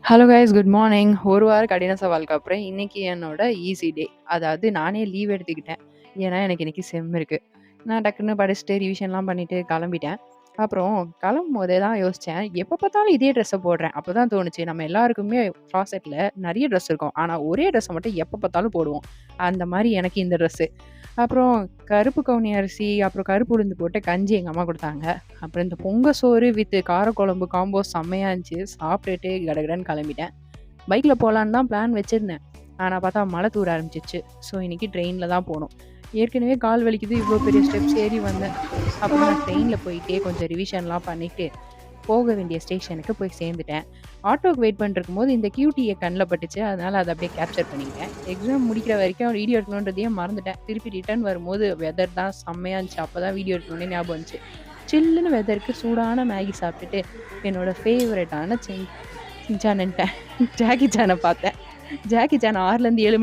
Hello guys, good morning. ஒரு வார கடின சவாலுக்கு அப்புறம் இன்னைக்கு என்னோட ஈஸி டே. அதாவது நானே லீவ் எடுத்துக்கிட்டேன். ஏன்னா எனக்கு இன்னைக்கு செம் இருக்கு. நான் டக்குன்னு படிச்சுட்டு ரிவிஷன்லாம் பண்ணிட்டு கிளம்பிட்டேன். அப்புறம் கிளம்பும்போதே தான் யோசிச்சேன், எப்போ பார்த்தாலும் இதே ட்ரெஸ்ஸை போடுறேன். அப்போ தான் தோணுச்சு, நம்ம எல்லாருக்குமே க்ளாசெட்டில் நிறைய ட்ரெஸ் இருக்கும். ஆனால் ஒரே ட்ரெஸ்ஸை மட்டும் எப்போ பார்த்தாலும் போடுவோம். அந்த மாதிரி எனக்கு இந்த ட்ரெஸ்ஸு. அப்புறம் கருப்பு கவுனி அரிசி, அப்புறம் கருப்பு உளுந்து போட்டு கஞ்சி எங்கள் அம்மா கொடுத்தாங்க. அப்புறம் இந்த பொங்க சோறு வித் காரக்குழம்பு காம்போ செம்மையா இருந்துச்சு. சாப்பிட்டுட்டு கடகடன்னு கிளம்பிட்டேன். பைக்கில் போகலான்னு தான் பிளான் வச்சுருந்தேன். ஆனால் பார்த்தா மழை தூர ஆரம்பிச்சிச்சு. ஸோ இன்றைக்கி ட்ரெயினில் தான் போகணும். ஏற்கனவே கால் வலிக்குது, இவ்வளோ பெரிய ஸ்டெப்ஸ் ஏறி வந்தேன். அப்புறம் நான் ட்ரெயினில் போயிட்டே கொஞ்சம் ரிவிஷன்லாம் பண்ணிவிட்டு போக வேண்டிய ஸ்டேஷனுக்கு போய் சேர்ந்துட்டேன். ஆட்டோக்கு வெயிட் பண்ணிருக்கும் போது இந்த கியூடியை கண்ணில் பட்டுச்சு. அதனால் அதை அப்படியே கேப்சர் பண்ணிக்கிட்டேன். எக்ஸாம் முடிக்கிற வரைக்கும் வீடியோ எடுக்கணுன்றதையே மறந்துட்டேன். திருப்பி ரிட்டர்ன் வரும்போது வெதர் தான் செம்மையாக இருந்துச்சு. அப்போ தான் வீடியோ எடுக்கணுன்னே ஞாபகம் வந்துச்சு. சில்லுன்னு வெதருக்கு சூடான மேகி சாப்பிட்டுட்டு என்னோட ஃபேவரட்டான சின்சான்ட்டேன். ஜாக்கி சானை பார்த்தேன். ஜாக்கி சான் 6லேருந்து 7 மணி